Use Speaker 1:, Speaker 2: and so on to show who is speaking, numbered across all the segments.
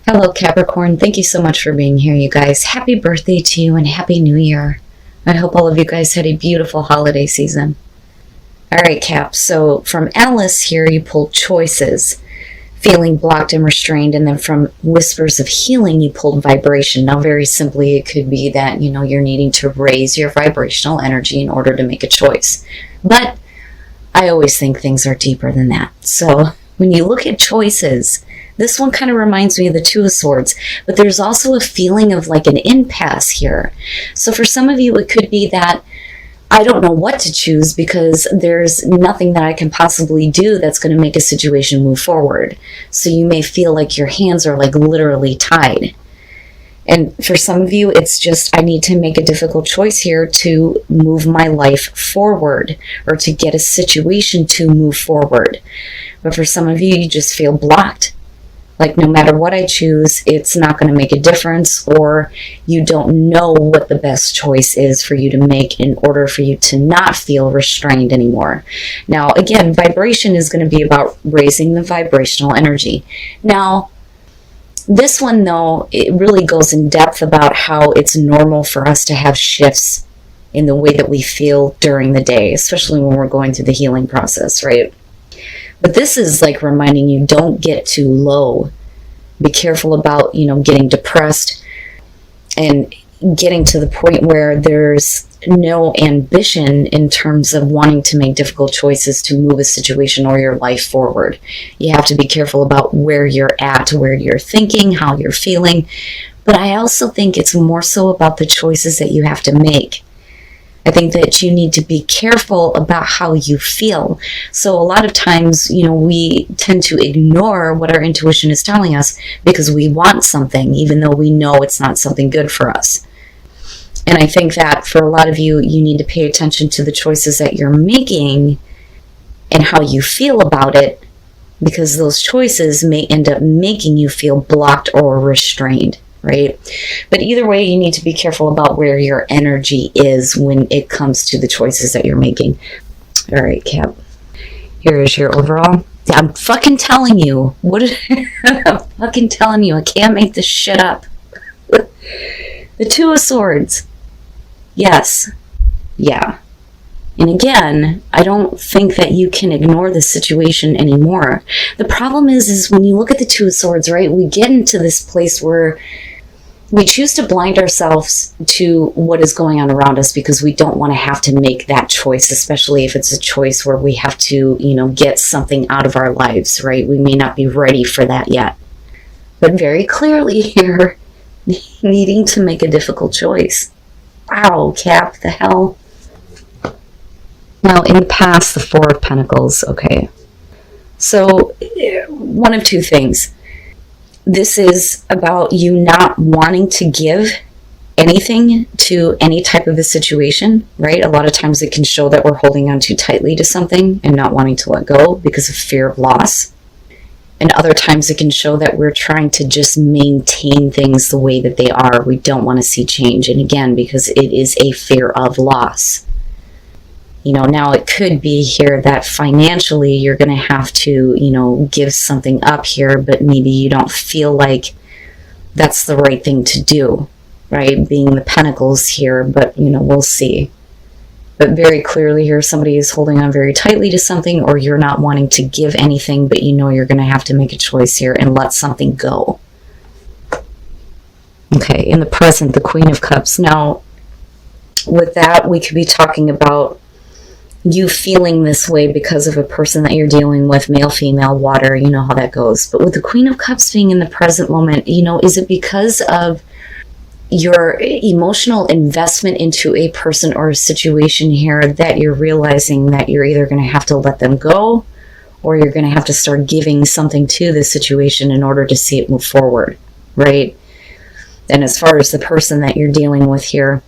Speaker 1: Hello, Capricorn. Thank you so much for being here, you guys. Happy birthday to you and Happy New Year. I hope all of you guys had a beautiful holiday season. All right, Cap. So from Alice here, you pulled choices, feeling blocked and restrained. And then from Whispers of Healing, you pulled vibration. Now, very simply, it could be that, you're needing to raise your vibrational energy in order to make a choice. But I always think things are deeper than that. So when you look at choices, this one kind of reminds me of the Two of Swords, but there's also a feeling of like an impasse here. So for some of you, it could be that I don't know what to choose because there's nothing that I can possibly do that's going to make a situation move forward. So you may feel like your hands are like literally tied. And for some of you, it's just I need to make a difficult choice here to move my life forward or to get a situation to move forward. But for some of you, you just feel blocked. Like no matter what I choose, it's not going to make a difference, or you don't know what the best choice is for you to make in order for you to not feel restrained anymore. Now, again, vibration is going to be about raising the vibrational energy. Now, this one, though, it really goes in depth about how it's normal for us to have shifts in the way that we feel during the day, especially when we're going through the healing process, right? But this is like reminding you, don't get too low. Be careful about, getting depressed and getting to the point where there's no ambition in terms of wanting to make difficult choices to move a situation or your life forward. You have to be careful about where you're at, where you're thinking, how you're feeling. But I also think it's more so about the choices that you have to make. I think that you need to be careful about how you feel. So a lot of times, we tend to ignore what our intuition is telling us because we want something, even though we know it's not something good for us. And I think that for a lot of you, you need to pay attention to the choices that you're making and how you feel about it, because those choices may end up making you feel blocked or restrained. Right? But either way, you need to be careful about where your energy is when it comes to the choices that you're making. All right, Cap. Here is your overall. I'm fucking telling you. I'm fucking telling you. I can't make this shit up. The Two of Swords. Yes. Yeah. And again, I don't think that you can ignore the situation anymore. The problem is when you look at the Two of Swords, right, we get into this place where we choose to blind ourselves to what is going on around us because we don't want to have to make that choice, especially if it's a choice where we have to, get something out of our lives, right? We may not be ready for that yet. But very clearly here, needing to make a difficult choice. Wow, Cap, the hell? Now, in the past, the Four of Pentacles, okay. So, one of two things. This is about you not wanting to give anything to any type of a situation, right? A lot of times it can show that we're holding on too tightly to something and not wanting to let go because of fear of loss. And other times it can show that we're trying to just maintain things the way that they are. We don't want to see change. And again, because it is a fear of loss. Now it could be here that financially you're going to have to, give something up here, but maybe you don't feel like that's the right thing to do, right? Being the Pentacles here, but, we'll see. But very clearly here, somebody is holding on very tightly to something, or you're not wanting to give anything, but you're going to have to make a choice here and let something go. Okay, in the present, the Queen of Cups. Now, with that, we could be talking about you feeling this way because of a person that you're dealing with, male, female, water, you know how that goes. But with the Queen of Cups being in the present moment, is it because of your emotional investment into a person or a situation here that you're realizing that you're either going to have to let them go or you're going to have to start giving something to the situation in order to see it move forward, right? And as far as the person that you're dealing with here,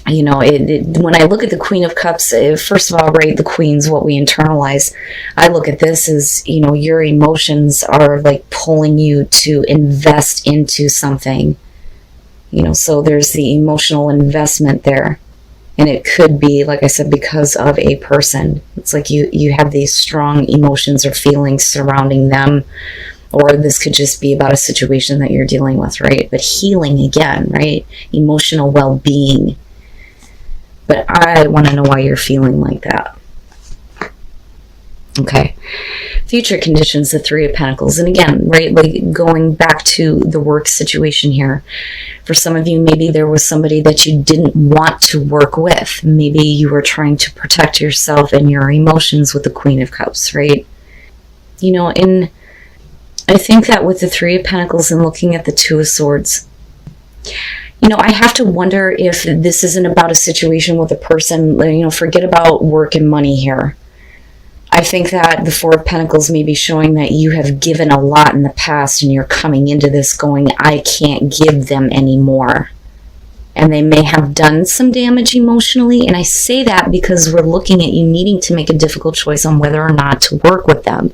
Speaker 1: when I look at the Queen of Cups, first of all, right, the Queen's what we internalize. I look at this as, your emotions are like pulling you to invest into something. So there's the emotional investment there. And it could be, like I said, because of a person. It's like you have these strong emotions or feelings surrounding them Or this could just be about a situation that you're dealing with, right? But healing again, right? Emotional well-being. But I want to know why you're feeling like that. Okay. Future conditions, the Three of Pentacles. And again, right, like going back to the work situation here. For some of you, maybe there was somebody that you didn't want to work with. Maybe you were trying to protect yourself and your emotions with the Queen of Cups, right? You know, and I think that with the Three of Pentacles and looking at the Two of Swords, you know, I have to wonder if this isn't about a situation with a person, you know, forget about work and money here. I think that the Four of Pentacles may be showing that you have given a lot in the past and you're coming into this going, I can't give them anymore. And they may have done some damage emotionally. And I say that because we're looking at you needing to make a difficult choice on whether or not to work with them.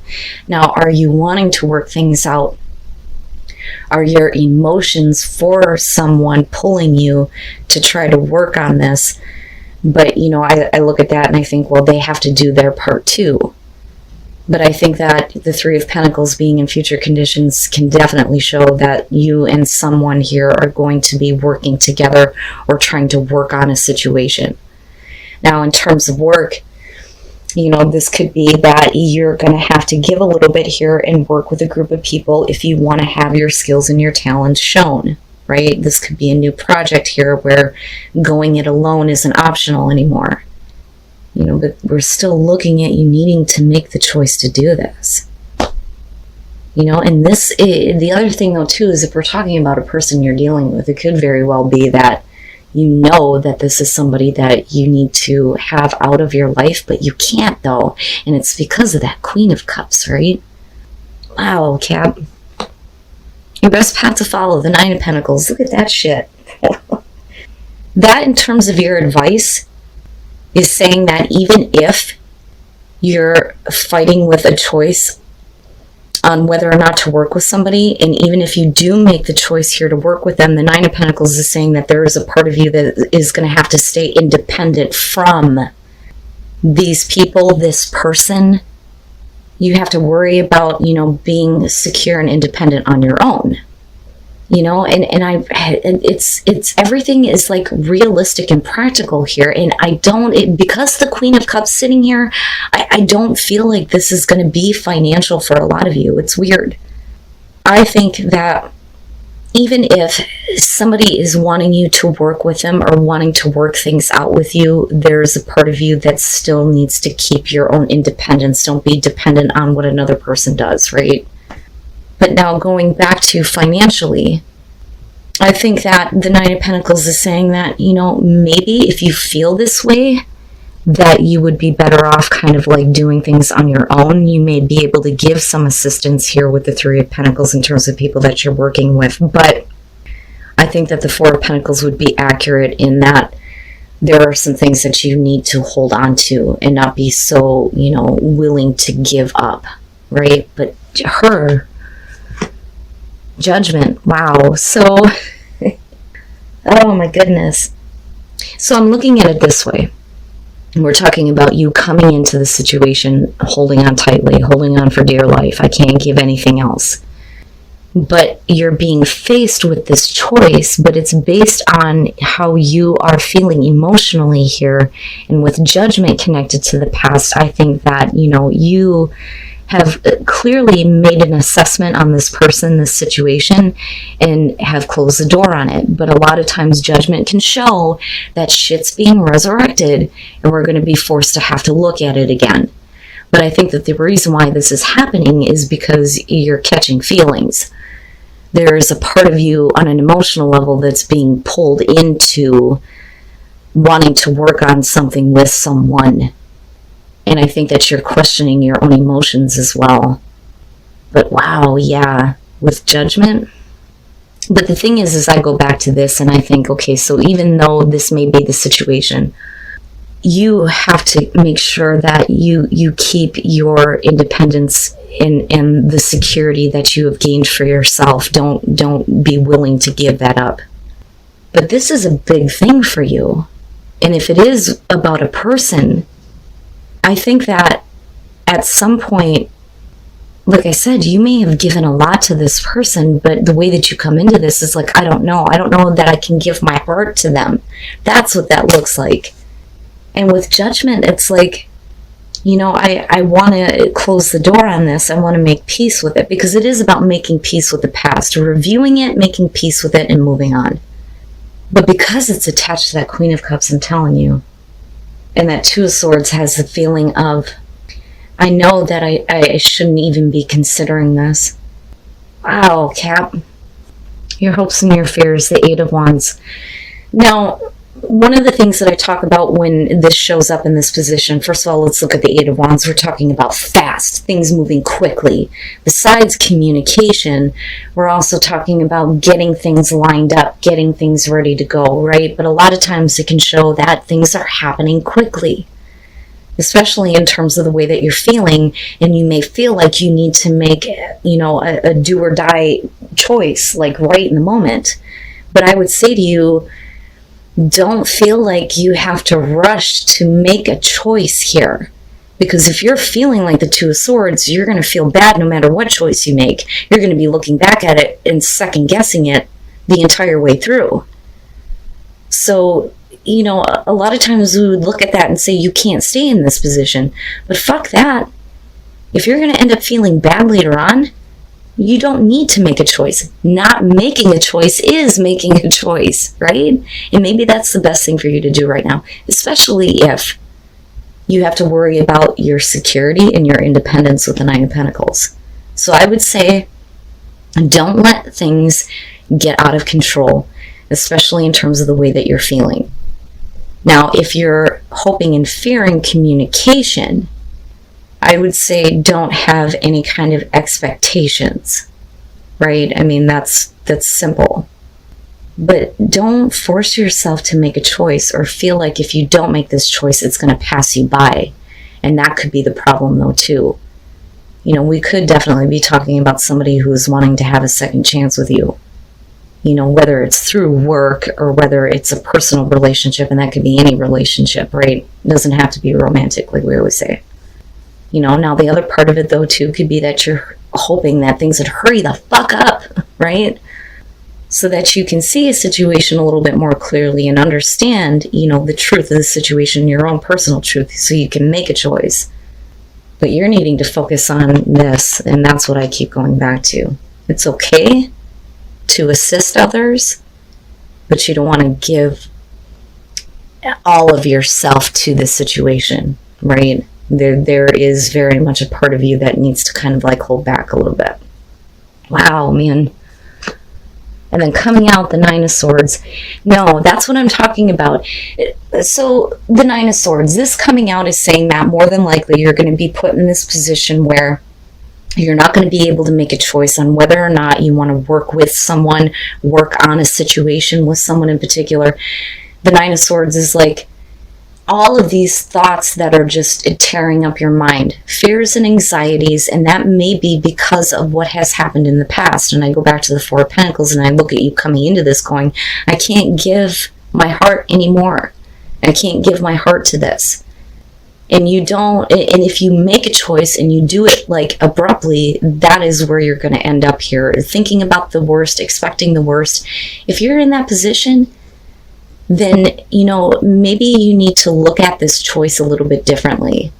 Speaker 1: Now, are you wanting to work things out? Are your emotions for someone pulling you to try to work on this? But, you know, I look at that and I think, well, they have to do their part too. But I think that the Three of Pentacles being in future conditions can definitely show that you and someone here are going to be working together or trying to work on a situation. Now, in terms of work, you know, this could be that you're going to have to give a little bit here and work with a group of people if you want to have your skills and your talents shown. Right? This could be a new project here where going it alone isn't optional anymore. You know, but we're still looking at you needing to make the choice to do this. You know, and the other thing though too is if we're talking about a person you're dealing with, it could very well be that you know that this is somebody that you need to have out of your life, but you can't though. And it's because of that Queen of Cups, right? Wow, Cap. Your best path to follow, the Nine of Pentacles. Look at that shit. That, in terms of your advice, is saying that even if you're fighting with a choice on whether or not to work with somebody, and even if you do make the choice here to work with them, the Nine of Pentacles is saying that there is a part of you that is going to have to stay independent from these people, this person. You have to worry about, you know, being secure and independent on your own, you know, and it's everything is like realistic and practical here. And because the Queen of Cups sitting here, I don't feel like this is going to be financial for a lot of you. It's weird. I think that even if somebody is wanting you to work with them or wanting to work things out with you, there's a part of you that still needs to keep your own independence. Don't be dependent on what another person does, right? But now going back to financially, I think that the Nine of Pentacles is saying that, you know, maybe if you feel this way, that you would be better off kind of like doing things on your own. You may be able to give some assistance here with the Three of Pentacles in terms of people that you're working with. But I think that the Four of Pentacles would be accurate in that there are some things that you need to hold on to and not be so, you know, willing to give up, right? But her Judgment, wow. So, oh my goodness. So I'm looking at it this way. We're talking about you coming into the situation, holding on tightly, holding on for dear life. I can't give anything else. But you're being faced with this choice, but it's based on how you are feeling emotionally here. And with Judgment connected to the past, I think that, you know, you have clearly made an assessment on this person, this situation, and have closed the door on it. But a lot of times Judgment can show that shit's being resurrected and we're going to be forced to have to look at it again. But I think that the reason why this is happening is because you're catching feelings. There's a part of you on an emotional level that's being pulled into wanting to work on something with someone. And I think that you're questioning your own emotions as well. But wow, yeah, with Judgment. But the thing is I go back to this and I think, okay, so even though this may be the situation, you have to make sure that you keep your independence and the security that you have gained for yourself. Don't be willing to give that up. But this is a big thing for you. And if it is about a person, I think that at some point like I said, you may have given a lot to this person, but the way that you come into this is like, I don't know that I can give my heart to them. That's what that looks like. And with judgment, it's like, I want to close the door on this. I want to make peace with it, because it is about making peace with the past, reviewing it, making peace with it, and moving on. But because it's attached to that Queen of Cups, I'm telling you, and that Two of Swords has the feeling of, I know that I shouldn't even be considering this. Wow, Cap. Your hopes and your fears, the Eight of Wands. Now, one of the things that I talk about when this shows up in this position, first of all, let's look at the Eight of Wands. We're talking about fast, things moving quickly. Besides communication, we're also talking about getting things lined up, getting things ready to go, right? But a lot of times it can show that things are happening quickly, especially in terms of the way that you're feeling, and you may feel like you need to make, a do or die choice, like right in the moment. But I would say to you, don't feel like you have to rush to make a choice here. Because if you're feeling like the Two of Swords, you're going to feel bad no matter what choice you make. You're going to be looking back at it and second guessing it the entire way through. So, a lot of times we would look at that and say, you can't stay in this position. But fuck that. If you're going to end up feeling bad later on, you don't need to make a choice. Not making a choice is making a choice, right? And maybe that's the best thing for you to do right now, especially if you have to worry about your security and your independence with the Nine of Pentacles. So I would say, don't let things get out of control, especially in terms of the way that you're feeling. Now, if you're hoping and fearing communication, I would say don't have any kind of expectations, right? I mean, that's simple. But don't force yourself to make a choice or feel like if you don't make this choice, it's going to pass you by. And that could be the problem, though, too. We could definitely be talking about somebody who's wanting to have a second chance with you. Whether it's through work or whether it's a personal relationship, and that could be any relationship, right? It doesn't have to be romantic, like we always say. Now the other part of it, though, too, could be that you're hoping that things would hurry the fuck up, right? So that you can see a situation a little bit more clearly and understand, the truth of the situation, your own personal truth, so you can make a choice. But you're needing to focus on this, and that's what I keep going back to. It's okay to assist others, but you don't want to give all of yourself to the situation, right? There is very much a part of you that needs to kind of like hold back a little bit. Wow, man. And then coming out the Nine of Swords. No, that's what I'm talking about. So the Nine of Swords, this coming out is saying that more than likely you're going to be put in this position where you're not going to be able to make a choice on whether or not you want to work with someone, work on a situation with someone in particular. The Nine of Swords is like all of these thoughts that are just tearing up your mind, fears and anxieties, and that may be because of what has happened in the past. And I go back to the Four of Pentacles and I look at you coming into this going, I can't give my heart anymore. I can't give my heart to this. And you don't, and if you make a choice and you do it like abruptly, that is where you're going to end up here, thinking about the worst, expecting the worst. If you're in that position, then, maybe you need to look at this choice a little bit differently.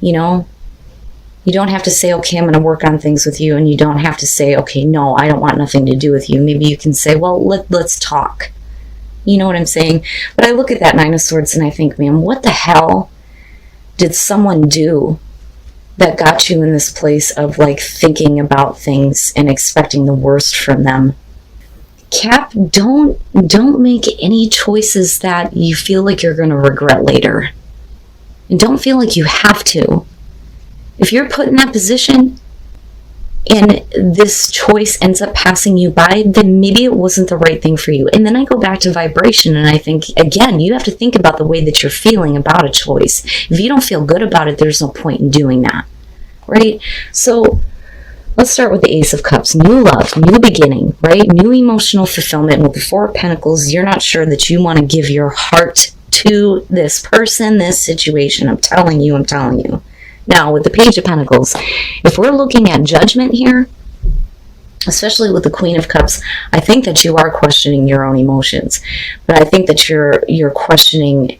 Speaker 1: You don't have to say, okay, I'm going to work on things with you. And you don't have to say, okay, no, I don't want nothing to do with you. Maybe you can say, well, let's talk. You know what I'm saying? But I look at that Nine of Swords and I think, man, what the hell did someone do that got you in this place of like thinking about things and expecting the worst from them? Cap, don't make any choices that you feel like you're going to regret later. And don't feel like you have to. If you're put in that position and this choice ends up passing you by, then maybe it wasn't the right thing for you. And then I go back to vibration and I think, again, you have to think about the way that you're feeling about a choice. If you don't feel good about it, there's no point in doing that, right? So let's start with the Ace of Cups. New love, new beginning, right? New emotional fulfillment. With the Four of Pentacles, you're not sure that you want to give your heart to this person, this situation. I'm telling you. Now, with the Page of Pentacles, if we're looking at judgment here, especially with the Queen of Cups, I think that you are questioning your own emotions. But I think that you're questioning,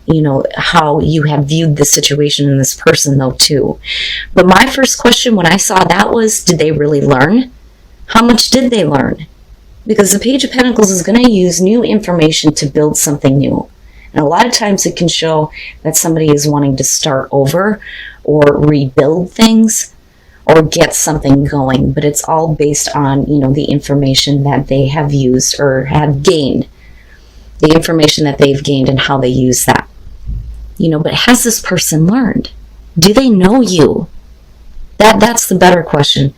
Speaker 1: how you have viewed this situation and this person, though, too. But my first question when I saw that was, did they really learn? How much did they learn? Because the Page of Pentacles is going to use new information to build something new. And a lot of times it can show that somebody is wanting to start over or rebuild things or get something going. But it's all based on, the information that they have used or have gained. The information that they've gained and how they use that. But has this person learned? Do they know you? That's the better question.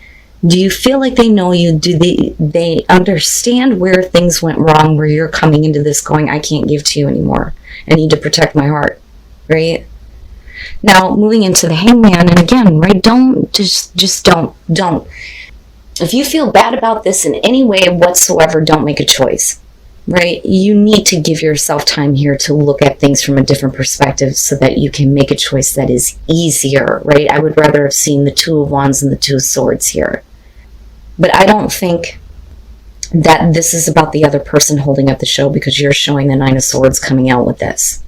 Speaker 1: Do you feel like they know you? Do they understand where things went wrong, where you're coming into this going, I can't give to you anymore. I need to protect my heart, right? Now, moving into the Hangman, and again, right, don't. If you feel bad about this in any way whatsoever, don't make a choice, right? You need to give yourself time here to look at things from a different perspective so that you can make a choice that is easier, right? I would rather have seen the Two of Wands and the Two of Swords here. But I don't think that this is about the other person holding up the show, because you're showing the Nine of Swords coming out with this.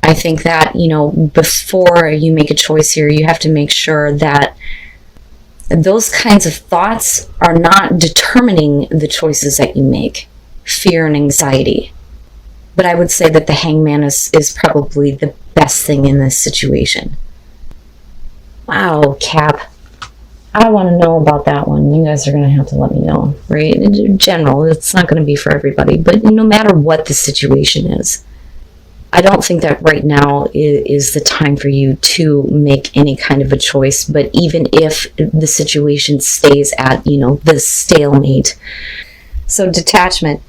Speaker 1: I think that, before you make a choice here, you have to make sure that those kinds of thoughts are not determining the choices that you make. Fear and anxiety. But I would say that the Hangman is probably the best thing in this situation. Wow, Cap. I want to know about that one. You guys are going to have to let me know, right? In general, it's not going to be for everybody, but no matter what the situation is, I don't think that right now is the time for you to make any kind of a choice. But even if the situation stays at, the stalemate. So detachment,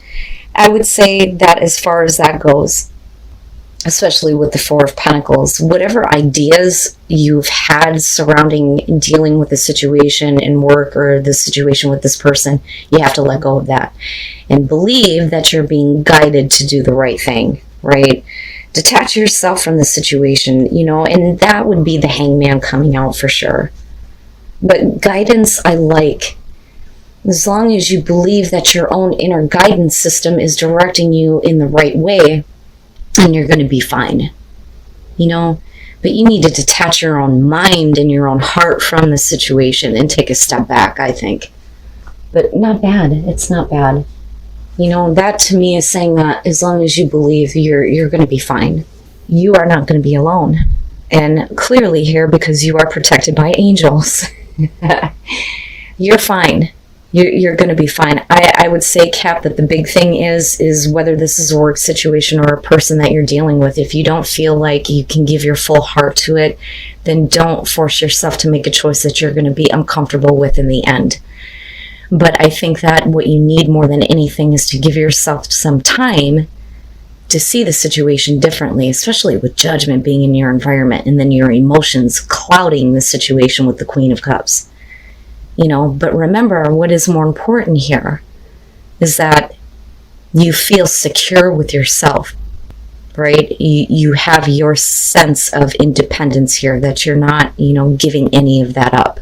Speaker 1: I would say that as far as that goes, especially with the Four of Pentacles, whatever ideas you've had surrounding dealing with the situation in work or the situation with this person, you have to let go of that and believe that you're being guided to do the right thing, right? Detach yourself from the situation, and that would be the Hangman coming out for sure. But guidance, I like. As long as you believe that your own inner guidance system is directing you in the right way, and you're going to be fine, but you need to detach your own mind and your own heart from the situation and take a step back, I think. But not bad. It's not bad. That to me is saying that as long as you believe, you're going to be fine. You are not going to be alone. And clearly here, because you are protected by angels, you're fine. You're going to be fine. I would say, Cap, that the big thing is whether this is a work situation or a person that you're dealing with. If you don't feel like you can give your full heart to it, then don't force yourself to make a choice that you're going to be uncomfortable with in the end. But I think that what you need more than anything is to give yourself some time to see the situation differently, especially with judgment being in your environment and then your emotions clouding the situation with the Queen of Cups. But remember, what is more important here is that you feel secure with yourself, right? You have your sense of independence here, that you're not, giving any of that up.